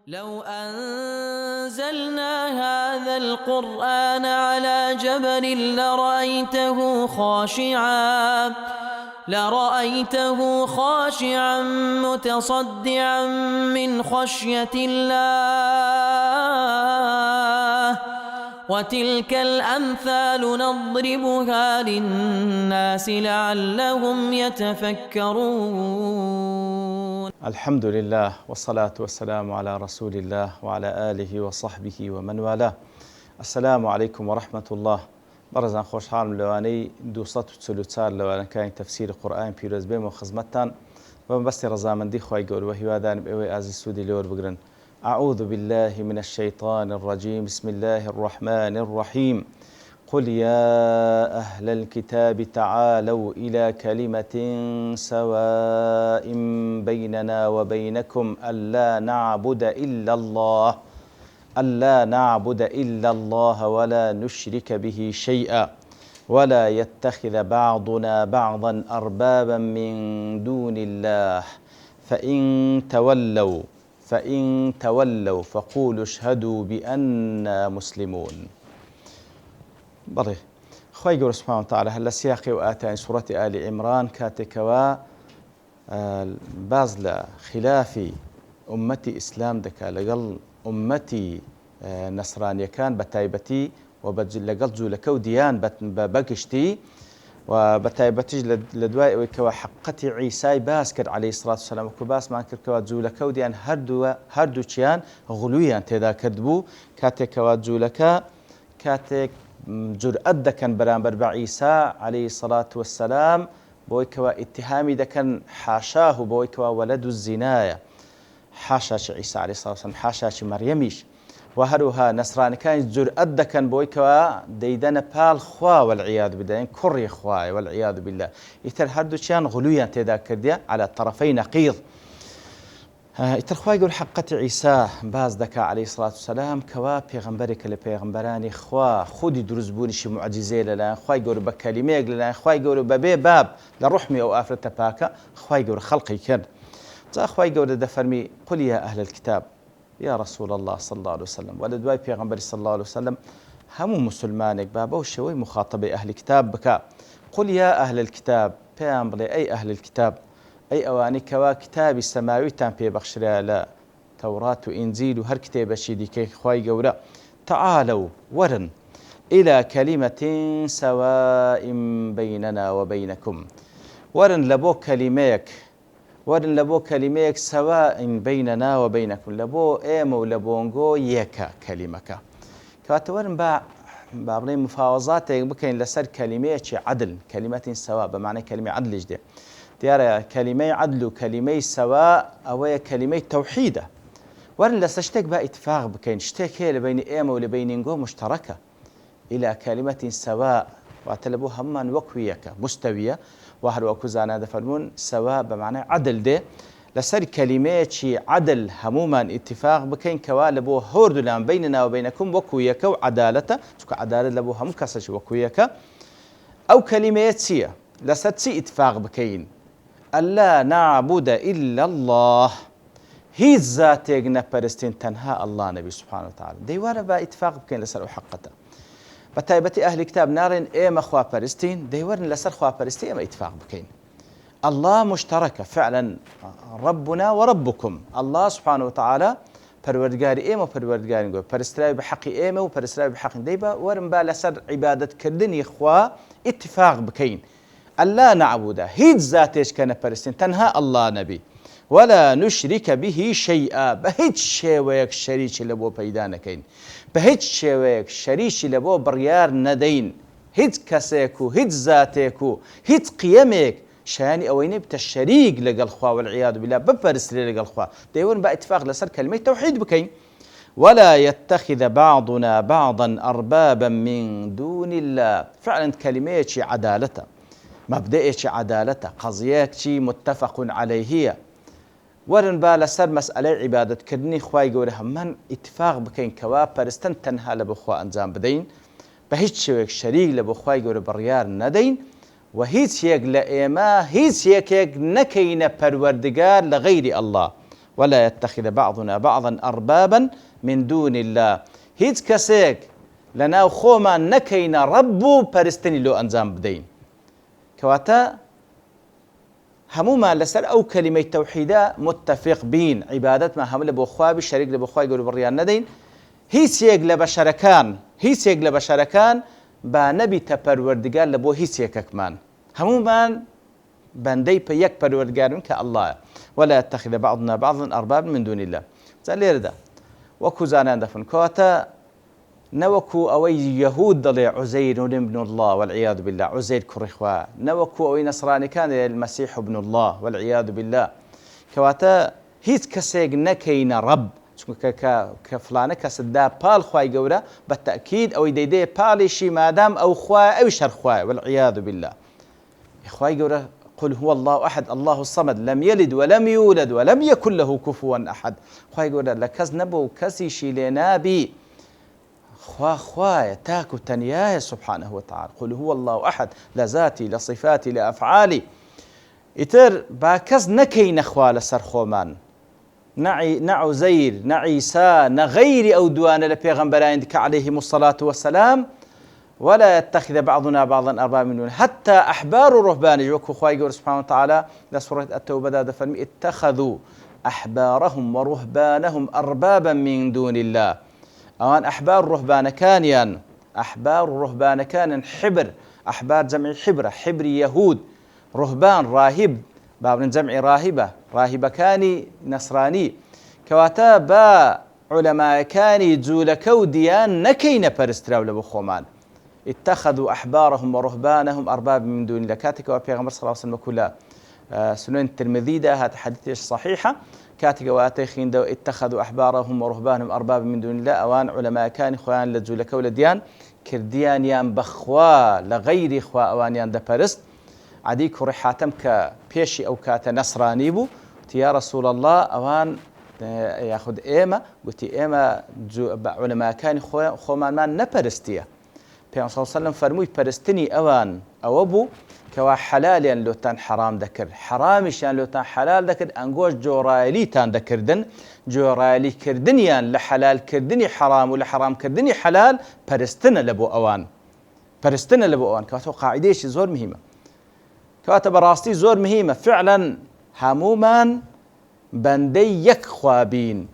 لو أنزلنا هذا القرآن على جبل لرأيته خاشعا متصدعا من خشية الله. وتلك الأمثال نضربها للناس لعلهم يتفكرون. الحمد لله والصلاة والسلام على رسول الله وعلى آله وصحبه ومن والاه. السلام عليكم ورحمة الله. برزان خوشحال لواني 244 لوان كان تفسير القرآن بيروز بيم وخزمتان ومبستي رزامندي خواهي قول وهيوادان بأوي آزي السودي لور بقرن. أعوذ بالله من الشيطان الرجيم. بسم الله الرحمن الرحيم. قل يا أهل الكتاب تعالوا إلى كلمة سواء بيننا وبينكم ألا نعبد إلا الله ولا نشرك به شيئا ولا يتخذ بعضنا بعضا أربابا من دون الله فإن تولوا فقولوا اشهدوا بأننا مسلمون. بله خوي قول سبحانه وتعالى هلا سياقي وآتاني سورة آل عمران كاتكوا بازل خلافي أمتي إسلام دكا لقل أمتي نصرانيا كان بتايبتي وبلقل زولكو ديان ببقشتي وبتايبتي لدواء وكوا حقتي عيسى باسكر عليه الصلاة والسلام وكباس ما كركوا زولكو ديان هردو تشيان غلويان تذا كردبو كاتكوا زولكا كاتك جرأت دكن برانبر بعيسى عليه الصلاة والسلام بويكوا اتهامي دكن حاشاه بويكوا ولد الزنايا حاشاش عيسى عليه الصلاة والسلام حاشاش مريميش وهروها نصراني كان جرأت دكن بويكوا ديدن بال خوا والعياذ بالله يعني كري خوا والعياذ بالله يتر هردو شان غلويا تذاكر ديا على الطرفين نقيض. يترخوا يقول حقت عيسى باز دكا عليه الصلاة والسلام كوا بيغمبرك لبيغمبراني خوا خودي درزبوني شي معجزة للا خوا يقول بكلمة للا خوا يقول ببي باب لرحمي أو آفرة باكا خوا يقول خلقي كان تا خوا يقول دفرمي قل يا أهل الكتاب يا رسول الله صلى الله عليه وسلم ولدواي بيغمبري صلى الله عليه وسلم هم مسلمانك بابا وشوي مخاطبي أهل الكتاب بكا قل يا أهل الكتاب بيغمبري أي أهل الكتاب أي أواني كوا كتاب السماوي تام في بخشرها لا توراة وإنجيل وهر كتاب شيدي كي خواي قورا تعالوا ورن إلى كلمة سواء بيننا وبينكم ورن لبو كلميك سواء بيننا وبينكم لبو إيمو لبونغو يكا كلمك كواتورن بابني مفاوضات بكين لسر كلمة عدل كلمة سواء بمعنى كلمة عدل جديد ديارة كلمة عدل وكلمة سواء أو كلمة توحيدة ورن لسشتك بقى اتفاق بكين اشتك هي لبين إيمة ولبين نقو مشتركة إلى كلمة سواء واتلبو همان وكويك مستوية واحد وكوزانا دفرمون سواء بمعنى عدل ده لسر كلمة عدل هموما اتفاق بكين كوالبو هورد لان بيننا وبينكم وكويك وعدالة عدالة لبو هم كسش وكويك أو كلمة سيا لسر سي اتفاق بكين ألا نعبد إلا الله هي ذاتك نبرستين تنها الله نبي سبحانه وتعالى ديوارا با اتفاق بكين لسر حقته بتايبتي أهل كتاب نارن إيما خوا برستين ديوارن لسر خوا برستين إيما اتفاق بكين الله مشتركة فعلا ربنا وربكم الله سبحانه وتعالى پروردگاري إيما پروردگاري نقول پرستراوي بحق إيما وپرستراوي بحق ديبا ورن با لسر عبادة كردني خوا اتفاق بكين ألا نعبد هيد ذاتش كان برستين تنها الله نبي ولا نشرك به شيئا بهيد شيويك شريك لبو بيدانكين بهيد شيويك شريك لبو بريار ندين هيد كسيكو هيد ذاتيكو هيد قيمك شاني أويني بتشريك لقل خوا والعياذ بالله ببرس لقل خوا ديون با اتفاق لسر كلمة توحيد بكين ولا يتخذ بعضنا بعضا أربابا من دون الله فعلا كلمة عدالة مبدئش عدالته قضيك شي متفق عليه ورن بالا سر مسألة عبادة كدني خواي قولها من اتفاق بكين كوا برستن تنها لبخوا أنزام بدين بهيج شويك شريك لبخواي قول بريار ندين وهيج يك لإيما هيج يك نكين پروردگار لغير الله ولا يتخذ بعضنا بعضا أربابا من دون الله. هیچ کەسێک لەناو خۆمان نەکەینە ڕەب و پەرستنی لۆ ئەنجام بدەین. کەواتە هەمومان لەسەر ئەو کەلیمەی تەوحیدە متفق بین، عیبادەتمان هەموو لە بۆ خوابی شەریک لە بۆ خوای گەورە بڕیان نەدەین. هیچ یەک لە بەشەرەکان با نەبیتە پەروەردگار لە بۆ هیچ یەکێکمان. هەمومان بەندەی پە یەک پەروەردگارن کە ئەڵڵایە. ولا يتخذ بعضنا بعضا أربابا من دون الله. جا لێرەدا وەکو زانان دەفن کەواتە نەوەکو ئەوەی یەهود دەڵێ عوزەیر ابن الله والعیاذ بالله، عوزەیر کوڕی خوا، نەوەکو ئەوەی نەسرانیەکان دەڵێ المەسیح ابن الله والعیاذ بالله. کەواتە هیچ کەسێک نەکەینە ڕەب، چونکە کە فلانە کەسدا پاڵ خوای گەورە بە تەئکید ئەوەی دەیدەیە پاڵیشی مادام ئەو خوایە ئەویش هەر خوایە والعیاذ بالله. خوای گەورە قل هو الله أحد الله الصمد لم يلد ولم يولد ولم يكن له كفوا أحد. خوای گەورە لە کەس نەبوو کەسیشی لێ نابی، خوایە تاک و تەنیایە سبحانه وتعالى. قل هو الله أحد لذاتي لصفاتي لأفعالي. ئیتر با کەس نەکەینە خوا لەسەر خۆمان، نەعوزەیر نەعیسا نەغەیری ئەو دوانە لە پێغەمبەرانی دیکە عەلەیهیمو الصەلاة وەسەلام. ولا يتخذ بعضنا بعضا أربابا من دون حتى أحبار الرهبان. وكو خواي قول سبحانه وتعالى لسورة التوبة دفن اتخذوا أحبارهم ورهبانهم أربابا من دون الله. أوان أحبار الرهبان كان أحبار الرهبان كان حبر، أحبار جمع حبرة، حبر يهود، رهبان راهب باب جمع راهبة كاني نصراني. كواتا با علماء كاني جولكو ديان نكين برستراو لبو خومان. اتخذوا أحبارهم ورهبانهم أرباب من دون الله. كاتك وبيغمبر صلى الله عليه وسلم كلها سنن الترمذي ده هذا حديث صحيحة. كاتك واتيخين دو اتخذوا أحبارهم ورهبانهم أرباب من دون الله. أوان علماء كان خوان لجولك ولديان كرديان يان بخوا لغير خوا أوان يان دبرست. عديك رحاتم كبيشي أو كات نصراني بو يا رسول الله أوان ياخذ إيما قلت إيما علماء كان خومان ما نبرستيه. پیامبر صلی الله علیه و سلم فرمووی پەرستنی ئەوان ئەوە بوو کەوا حەلالیان لۆتان حرام دەکرد، حرامیشیان لۆتان حەلال دەکرد، ئەنگۆش جۆڕایەلیتان دەکردن، جۆڕایەلیکردنیان لە حەلالکردنی حرام و لە حرامکردنی حەلال پەرستنە لە بۆ ئەوان، پەرستنە لە بۆ ئەوان. کەواتە قاعیدەیەکی زۆر مهمە، کەواتە بەڕاستی زۆر مهمە فعلا هەمومان بەندەی یەک خوابین،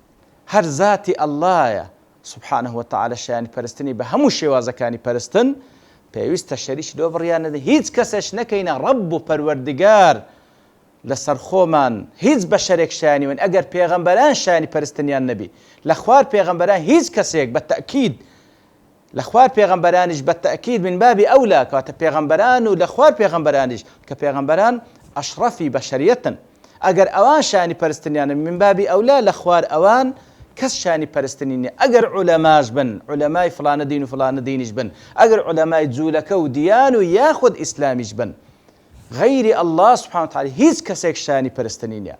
هەر ذاتی ئەڵڵایە سبحانه وتعالى شانی پەرستنی بە هەموو شێوازەکانی پەرستن پێویستە شەریکی لۆ بڕیان نەدەین. هیچ کەسێش نەکەینە ڕەب و پەروەردگار لەسەر خۆمان، هیچ بەشەرێک شایانی ون ئەگەر پێغەمبەران شایانی پەرستنیان نەبی. لە خوار پێغەمبەران هیچ کەسێک بە تەئکید لە خوار پێغەمبەرانیش بە تەئکید من بابی ئەولا کەواتە پێغەمبەران و لە خوار پێغەمبەرانیش کە پێغەمبەران ئەشرەفی بەشەریەتن، ئەگەر ئەوان شایانی پەرستنیانە من بابی ئەولا لە خوار ئەوان کەس شانی پەرستنی نییە. ئەگەر عولەماش بن، عولەمای فلانە دین و فلانە دینیش بن، ئەگەر عولەمای جوولەکە و دیان و یاخود ئیسلامیش بن، غەیری ئەڵڵا سبحانه وتعالى هیچ کەسێک شانی پەرستنی نییە،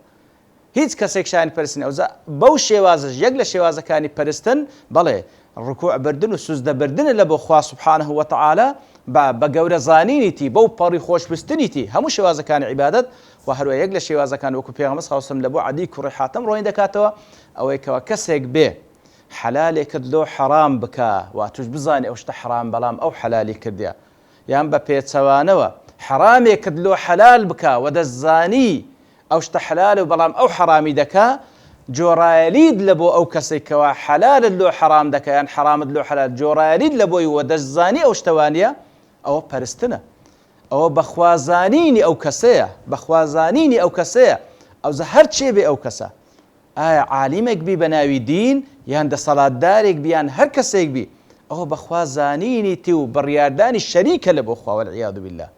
هیچ کەسێک شانی پەرستنی نییە. بەو شێوازەش یەک لە شێوازەکانی پەرستن بەڵێ ڕکوع بردن و سوزدە بردنە لە بۆ خوا سبحانه وتعالى بە گەورە زانینیتی بەو پەڕی خۆشبستنیتی هەموو شێوازەکانی عیبادەت و هەروە یەک لە شێوازەکان وەکو پێغەمبەر صلی الله علیه و سلم لە بۆ عەدی کوڕی حاتم ڕۆی دەکاتەوە ئەوەی کەوا کەسێک بێ حەلالێکت لۆ حەرام بکە و توش بزانێ ئەو شتە حەرام بەڵام ئەو حەلالی کردیە، یان بە پێچەوانەوە حەرامێکت لۆ حەلال بکە و دەزانی ئەو شتە حەلالە و بەڵام ئەو حەرامی دەکا، جۆڕایەلیت لە بۆ ئەو کەسێکەوە حەلالت لۆ حەرام دەکە یان حەرامت لۆ حەلال، جۆڕایەلیت لە بۆی و دەزانی ئەو شتەوانیە، ئەوە پەرستنە، ئەوە بەخوازانینی ئەو کەسەیە، بەخوازانینی ئەو کەسەیە. ئەوزە هەر چێ بێ ئەو کەسە، ئایا عالیمێک بی بە ناوی دین یان دەسەڵاتدارێک بیان هەر کەسێک بی، ئەوە بەخوازانینیتی و بڕیاردانی شەریکە لە بۆ خوا والعیاذ بالله.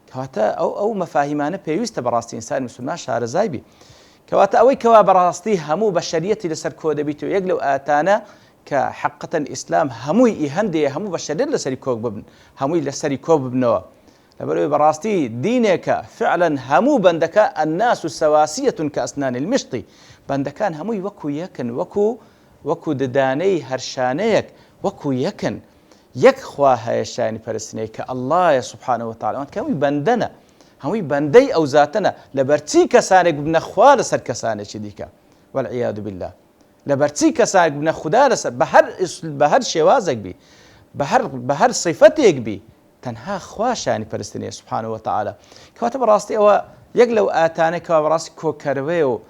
کەواتە ئەو مەفاهیمانە پێویستە بەڕاستی ئینسانی مسلمان شارەزای بی. کەواتە ئەوەی کەوا بەڕاستی هەموو بەشەریەتی لەسەر کۆ دەبیت و یەک لەو ئاتانە کە حقیقەتەن ئیسلام هەمووی هەندێ هەموو بەشەریەت لەسەری کۆ ببن، هەمووی لەسەری کۆ ببنەوە. لەبەرەوەی بەڕاستی دینێکە فعلا هەموو بەندەکە الناس سەواسیەة کەئەسنان المشطی، بەندەکان هەمووی وەکو یەکن، وەکو ددانەی هەرشانەیەک وەکو یەکن. یەک خوا هەیە شایانی پەرستنەی کە ئەڵڵایە سبحانه وتعالى، ئەوان کەمووی بەندەنە، هەمووی بەندەی ئەو زاتەنە لەبەرچی کەسانێک بنە خوا لەسەر کەسانێکی دیکە والعیاذ بالله لەبەرچی کەسانێک بنە خوددا لەسەر بە هەر شێوازێک بی بە هەر صیفەتێک بی تەنها خوا شانی پەرستنیە سبحانه وتعالى کەواتە بەڕاستی ئەوە یەک لەو ئاتانەی کەوا بەڕاستی کۆکەروەیە و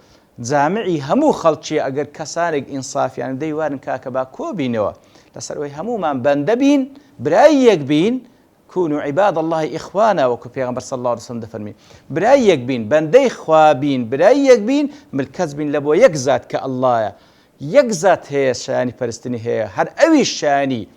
جامعی هەموو خەڵکی ئەگەر کەسانێک ئینسافیان دەیوارن کاکە با کۆبینەوە لەسەر ئەوەی هەمومان بەندە بین برای یەک بین كونوا عباد الله إخوانا وكو پیغمبر صلى الله عليه وسلم دفرمي براي يك بين بندي خوابين براي يك بين ملكز بين لبو يك ذات كالله يك ذات هي شاني پرستني هي هر اوي شاني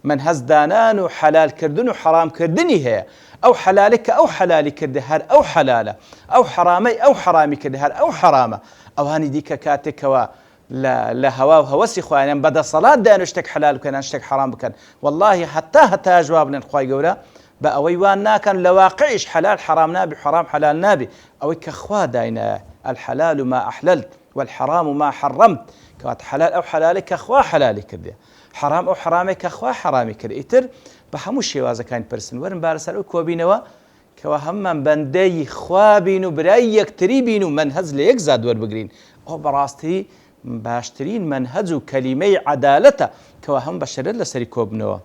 من هزدانان وحلال كردن وحرام كردني هي او حلالك او حلالي كرده هر او حلاله او حرامي او حرامي كرده هر او حرامه او هاني ديك كاتك لا هوا وهوسي خواني بدا صلاة دانو اشتك حلال وكان اشتك حرام بكن والله حتى جوابنا خوي قولا بأوي وان ناكن لواقعش حلال حرام نابي حرام حلال نابي أوي كخوا داينا الحلال ما أحللت والحرام ما حرمت كوات حلال أو حلالي كخوا حلالي كده حرام أو حرامي كخوا حرامي كده إتر بحمو الشيوازة كان برسن ورن بارسل كوبينوا كوا هم بندي خوابينو براي يكتريبينو منهز ليك زاد وربقرين أو براستي باشترين منهج كلمة عدالته كواهم بشر لسري كوبنوا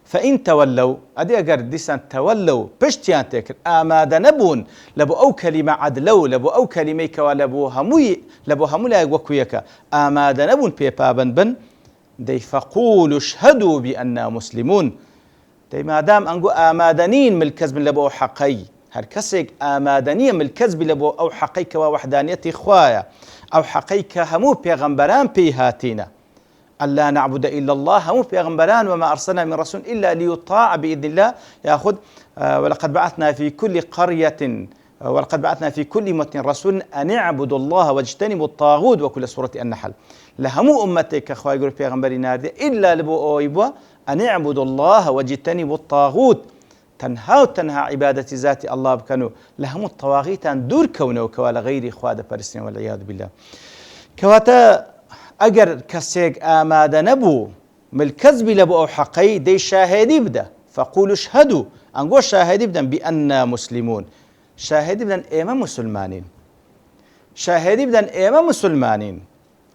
فإن تولوا أدي أجر ديسان تولوا بشتيان تكر آماد نبون لبو أو كلمة عدلو لبو أو كلمة كوا لبو همو لا وكويك آماد نبون بيبابن بن دي فقولوا اشهدوا بأننا مسلمون دي ما دام أنقو آمادنين من الكذب لبو حقي هر كسيك آمادنية من الكذب لبو أو حقي كوا وحدانيتي خوايا أو حقيقة همو بيغمبران بيهاتينا ألا نعبد إلا الله همو بيغمبران وما أرسلنا من رسول إلا ليطاع بإذن الله يأخذ ولقد بعثنا في كل قرية ولقد بعثنا في كل أمة رسول أن اعبدوا الله واجتنبوا الطاغوت وكل سورة النحل لهمو أمتك أخوة يقول بيغمبرين إلا لبو أويبوا أن اعبدوا الله واجتنبوا الطاغوت تنهى عبادة ذات الله بكانوا لهم الطواغيت أن دور كونه وكوالا غير إخوة برسين والعياذ بالله كواتا أجر كسيك آماد نبو من الكذب لبو أو حقي دي شاهدي بدا فقولوا اشهدوا أنقول شاهدي بدا بأننا مسلمون شاهدي بدا إيما مسلمانين شاهدي بدا إيما مسلمانين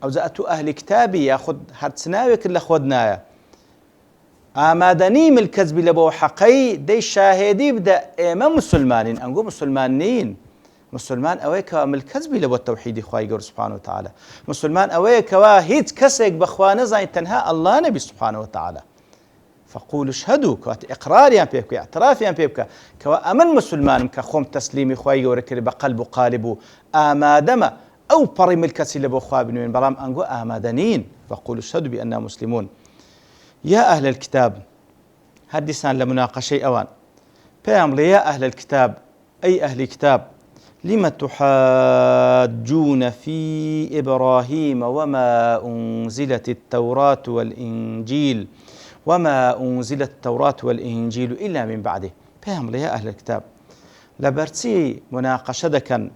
أو زأتوا أهل كتابي ياخد هرتسناوك اللي خودنايا آمادني من الكذب لبو حقي دي شاهدي بدا إيما مسلمانين أنقول مسلمانين مسلمان أويك من الكذب لبو التوحيد إخوائي قول سبحانه وتعالى مسلمان أويك واهيت كسيك بخوانا زين تنهى الله نبي سبحانه وتعالى فقولوا اشهدوا كوات إقراريا بيبكا اعترافيا بيبكا كوا أمن مسلمان كخوم تسليمي إخوائي وركر بقلب قالبو آمادما أو بري ملكسي لبو خواب من برام أنقول آمادنين فقولوا اشهدوا بأننا مسلمون يا أهل الكتاب هدسان لمناقشة أوان بيامر يا أهل الكتاب أي أهل الكتاب لم تحاجون في إبراهيم وما أنزلت التوراة والإنجيل إلا من بعده بيامر يا أهل الكتاب لبرتي مناقشة دكان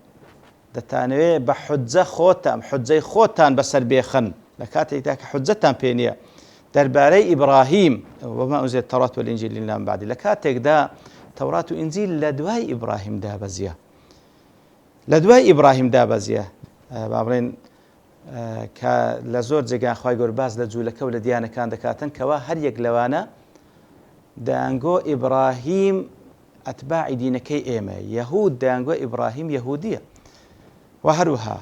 دتانوي بحجة خوتام حجة خوتان بسر بيخن لكاتي تاك حجتان بينيا درباري إبراهيم وما أنزل التوراة والإنجيل إلا من بعد لكاتك دا توراة وإنجيل لدواي إبراهيم دا بزيه لدواي إبراهيم دا بزيه بابرين لزور جيغان خواي قرباز لجولك ولديانا كان دكاتن كوا هر يقلوانا دانغو إبراهيم أتباع دينكي إيما يهود دانغو إبراهيم يهودية وهروها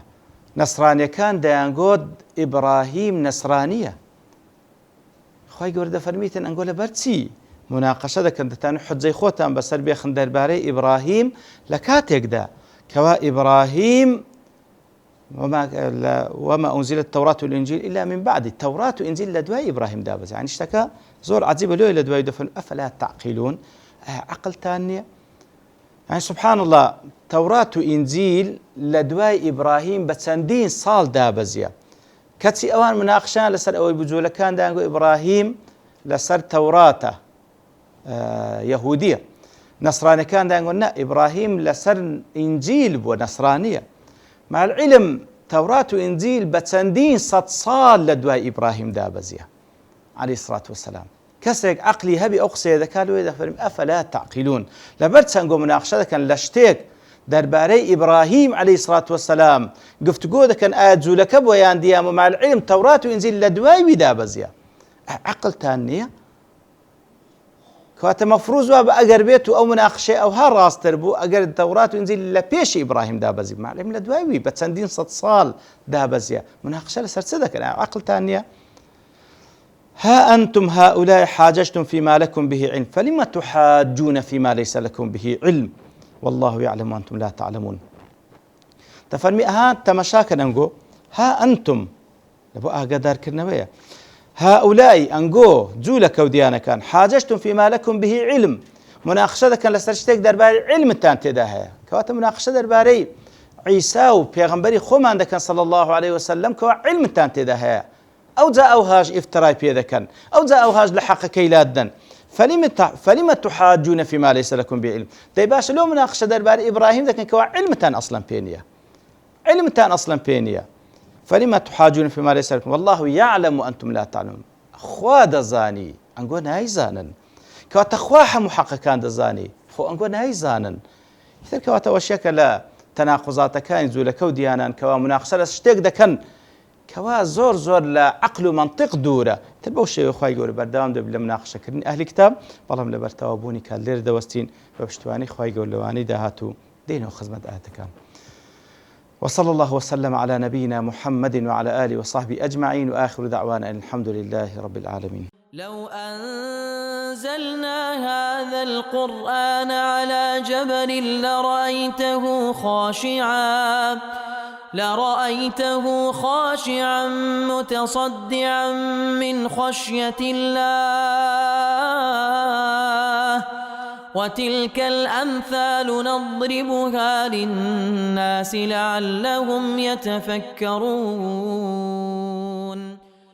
نصرانيا كان دانغو إبراهيم نصرانية خواهي قرده فرميتن أنقول برتي مناقشة دا كنت تانو حجي خوتان بسر بيخن درباري إبراهيم لكاتيك دا كوا إبراهيم وما أنزل التوراة والإنجيل إلا من بعد التوراة والإنجيل لدواي إبراهيم دابز يعني اشتكى زور عجيبة له لدواي دفن أفلا تعقلون عقل تانية يعني سبحان الله توراة وإنجيل لدواي إبراهيم بتسندين صال دابزيا كتسي أوان مناقشان لسر أوي بجولة كان دانقو إبراهيم لسر توراته يهودية نصراني كان دانقو إبراهيم لسر إنجيل ونصرانية مع العلم توراة وإنجيل بتسندين صد صال لدواي إبراهيم دابزية عليه الصلاة والسلام کەسێک عقلی هەبی ئەو قسەیە دەکات وێ دەفەرمی ئەفەلا تعقیلون لەبەر چەنگۆ مناقشە دەکەن لە شتێک دەربارەی ئیبراهیم عەلەیهی سڵات وەسەلام گفتوگۆ دەکەن ئایا جوولەکە بۆیان دیام و مع العلم تەورات و ئینجیل لە دوای وی دابەزیە عەقڵتان نییە؟ کەواتە مەفروض وە بە ئەگەر بێت و ئەو مناقشەی ئەوها ڕاستتر بوو ئەگەر تەورات و ئینجیل لە پێشی ئیبراهیم دابەزی مع العلم لە دوای وی بە چەندین سەد ساڵ دابەزیە مناقشە لەسەر چ دەکەن عەقڵتان نییە؟ ها أنتم هؤلاء حاججتم فيما لكم به علم فلم تحاجون فيما ليس لكم به علم والله يعلم وأنتم لا تعلمون تفرمي ها تمشاك ننجو ها أنتم لبو أقدر كرنوية هؤلاء أنجو جولك وديانا كان حاججتم فيما لكم به علم مناقشة كان لسرشتك درباري علم تانتداها كوات مناقشة درباري عيسى وبيغمبري خومان كان صلى الله عليه وسلم كوا علم تانتداها أو جاء أوهاج افتراي بيدكن أو جاء أوهاج لحق كيلادن فلم تحاجون فيما ليس لكم بعلم دي باش لو مناقشة دربار إبراهيم ذاك كوا علمتان أصلا بينيا علمتان أصلا بينيا فلم تحاجون فيما ليس لكم والله يعلم وأنتم لا تعلمون خوا دزاني أنقول هاي زانن كوا تخواح محقق كان دزاني خو أنقول هاي زانن إذا كوا توشيك لا تناقضات كان زولك وديانا كوا مناقشة لشتيك دكن كوا زور زور لا عقل ومنطق دورة تبو شيء خوي يقول بردام دب لمناقشة كرني أهل كتاب والله من لبرتوابوني كان لير دوستين فبشتواني خوي يقول لواني دهاتو دينه خدمة آتكان وصلى الله وسلم على نبينا محمد وعلى آله وصحبه أجمعين وآخر دعوانا الحمد لله رب العالمين. لو أنزلنا هذا القرآن على جبل لرأيته خاشعا متصدعا من خشية الله وتلك الأمثال نضربها للناس لعلهم يتفكرون